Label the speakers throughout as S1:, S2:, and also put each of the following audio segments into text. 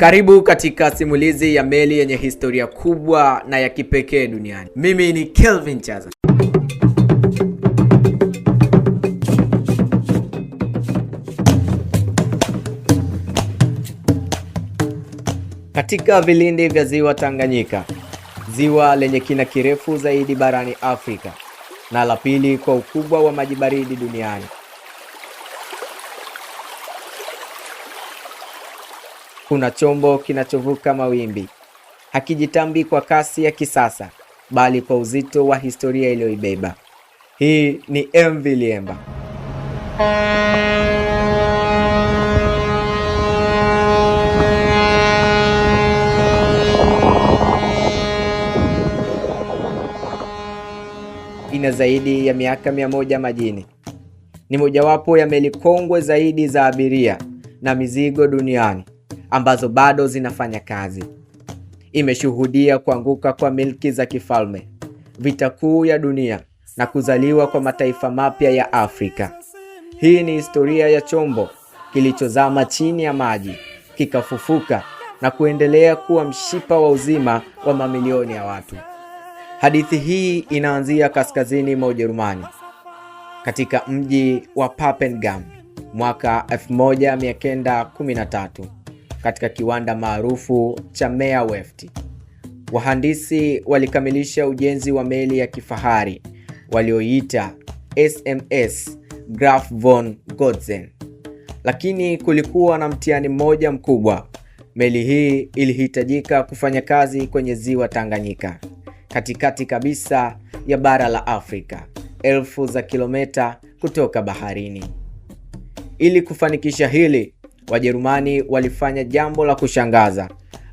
S1: Karibu katika simulizi ya meli yenye historia kubwa na ya kipekee duniani. Mimi ni Kelvin Chaza. Katika vilindi vya ziwa Tanganyika, ziwa lenye kina kirefu zaidi barani Afrika na la pili kwa ukubwa wa maji baridi duniani, kuna chombo kinachovuka mawimbi. Hakijitambi kwa kasi ya kisasa, bali kwa uzito wa historia iliyoibeba. Hii ni MV Liemba. Ina zaidi ya miaka 100 majini. Ni mojawapo ya meli kongwe zaidi za abiria na mizigo duniani ambazo bado zinafanya kazi. Imeshuhudia kuanguka kwa milki za kifalme, vita kuu ya dunia na kuzaliwa kwa mataifa mapya ya Afrika. Hii ni historia ya chombo kilichozama chini ya maji, kikafufuka na kuendelea kuwa mshipa wa uzima wa mamilioni ya watu. Hadithi hii inaanzia kaskazini mwa Ujerumani, katika mji wa Papengam mwaka 1913, katika kiwanda maarufu cha Meerwerft. Wahandisi walikamilisha ujenzi wa meli ya kifahari walioiita SMS Graf von Gotzen. Lakini kulikuwa na mtihani mmoja mkubwa. Meli hii ilihitajika kufanya kazi kwenye ziwa Tanganyika, katikati kabisa ya bara la Afrika, elfu za kilomita kutoka baharini. Ili kufanikisha hili, Wajerumani walifanya jambo la kushangaza.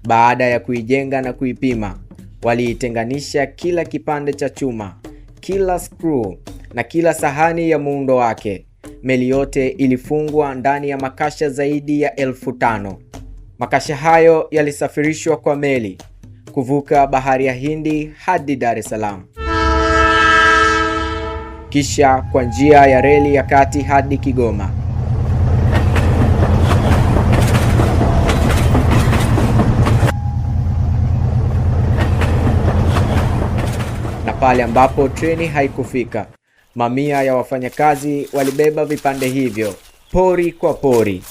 S1: Baada ya kuijenga na kuipima, waliitenganisha kila kipande cha chuma, kila screw na kila sahani ya muundo wake. Meli yote ilifungwa ndani ya makasha zaidi ya 5,000. Makasha hayo yalisafirishwa kwa meli kuvuka bahari ya Hindi hadi Dar es Salaam, kisha kwa njia ya reli ya kati hadi Kigoma. Na pale ambapo treni haikufika, mamia ya wafanyakazi walibeba vipande hivyo pori kwa pori.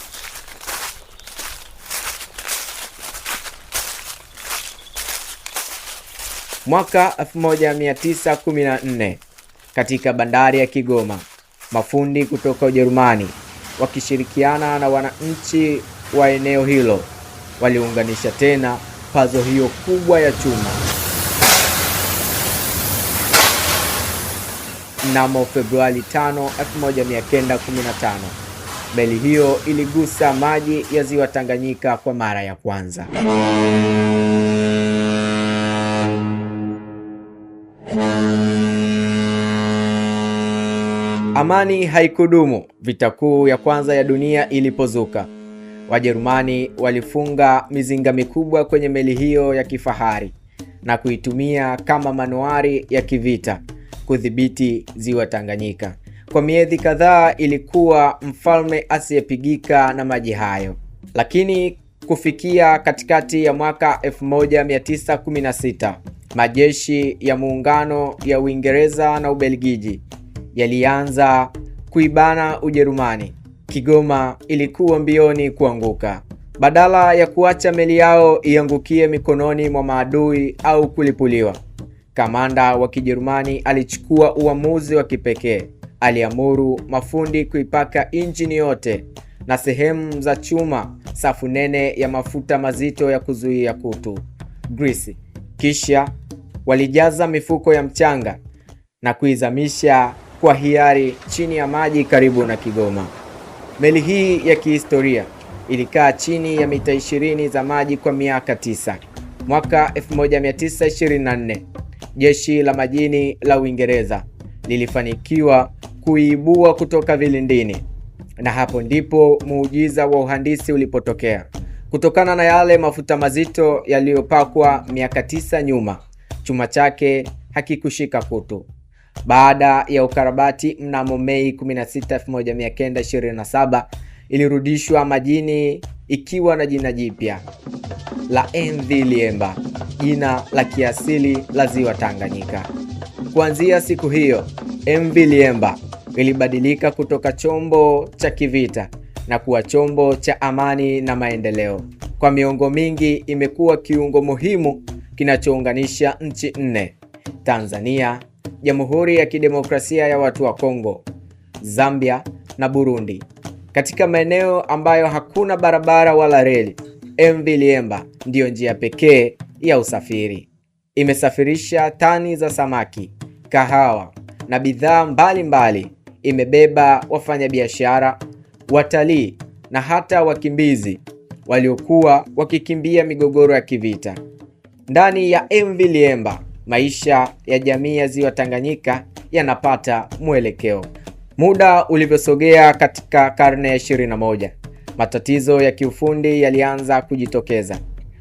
S1: Mwaka 1914, katika bandari ya Kigoma, mafundi kutoka Ujerumani wakishirikiana na wananchi wa eneo hilo waliunganisha tena pazo hiyo kubwa ya chuma. Mnamo Februari 5, 1915, meli hiyo iligusa maji ya ziwa Tanganyika kwa mara ya kwanza. Amani haikudumu. Vita kuu ya kwanza ya dunia ilipozuka, Wajerumani walifunga mizinga mikubwa kwenye meli hiyo ya kifahari na kuitumia kama manuari ya kivita kudhibiti ziwa Tanganyika. Kwa miezi kadhaa ilikuwa mfalme asiyepigika na maji hayo. Lakini kufikia katikati ya mwaka 1916, majeshi ya muungano ya Uingereza na Ubelgiji yalianza kuibana Ujerumani. Kigoma ilikuwa mbioni kuanguka. Badala ya kuacha meli yao iangukie mikononi mwa maadui au kulipuliwa, kamanda wa Kijerumani alichukua uamuzi wa kipekee. Aliamuru mafundi kuipaka injini yote na sehemu za chuma safu nene ya mafuta mazito ya kuzuia kutu, grease. Kisha walijaza mifuko ya mchanga na kuizamisha kwa hiari chini ya maji karibu na Kigoma. Meli hii ya kihistoria ilikaa chini ya mita 20 za maji kwa miaka 9. Mwaka 1924, jeshi la majini la Uingereza lilifanikiwa kuibua kutoka vilindini, na hapo ndipo muujiza wa uhandisi ulipotokea. Kutokana na yale mafuta mazito yaliyopakwa miaka 9 nyuma, chuma chake hakikushika kutu. Baada ya ukarabati, mnamo Mei 16, 1927, ilirudishwa majini ikiwa na jina jipya, la MV Liemba, jina la kiasili la ziwa Tanganyika. Kuanzia siku hiyo, MV Liemba ilibadilika kutoka chombo cha kivita na kuwa chombo cha amani na maendeleo. Kwa miongo mingi imekuwa kiungo muhimu kinachounganisha nchi nne: Tanzania, Jamhuri ya Kidemokrasia ya Watu wa Kongo, Zambia na Burundi. Katika maeneo ambayo hakuna barabara wala reli, MV Liemba ndiyo njia pekee ya usafiri. Imesafirisha tani za samaki, kahawa na bidhaa mbalimbali. Imebeba wafanyabiashara, watalii na hata wakimbizi waliokuwa wakikimbia migogoro ya kivita. Ndani ya MV Liemba, maisha ya jamii ya ziwa Tanganyika yanapata mwelekeo. Muda ulivyosogea katika karne ya 21, matatizo ya kiufundi yalianza kujitokeza.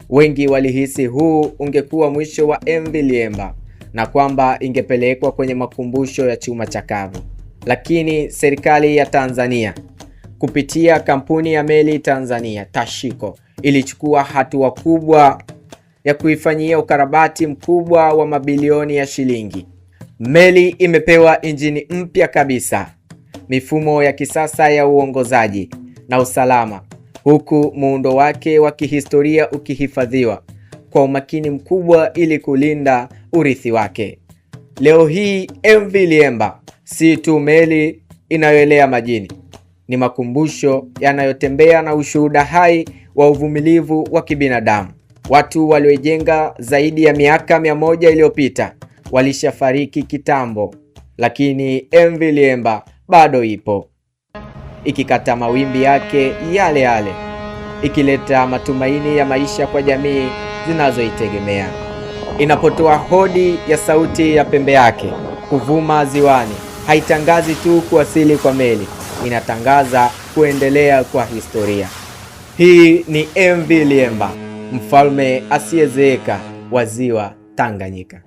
S1: Wengi walihisi huu ungekuwa mwisho wa MV Liemba na kwamba ingepelekwa kwenye makumbusho ya chuma chakavu. Lakini serikali ya Tanzania kupitia kampuni ya meli Tanzania Tashiko ilichukua hatua kubwa ya kuifanyia ukarabati mkubwa wa mabilioni ya shilingi. Meli imepewa injini mpya kabisa, mifumo ya kisasa ya uongozaji na usalama, huku muundo wake wa kihistoria ukihifadhiwa kwa umakini mkubwa ili kulinda urithi wake. Leo hii MV Liemba si tu meli inayoelea majini, ni makumbusho yanayotembea na ushuhuda hai wa uvumilivu wa kibinadamu. Watu waliojenga zaidi ya miaka 100 iliyopita walishafariki kitambo, lakini MV Liemba bado ipo, ikikata mawimbi yake yale yale, ikileta matumaini ya maisha kwa jamii zinazoitegemea. Inapotoa hodi ya sauti ya pembe yake kuvuma ziwani, haitangazi tu kuwasili kwa meli, inatangaza kuendelea kwa historia. Hii ni MV Liemba, mfalme asiyezeeka wa ziwa Tanganyika.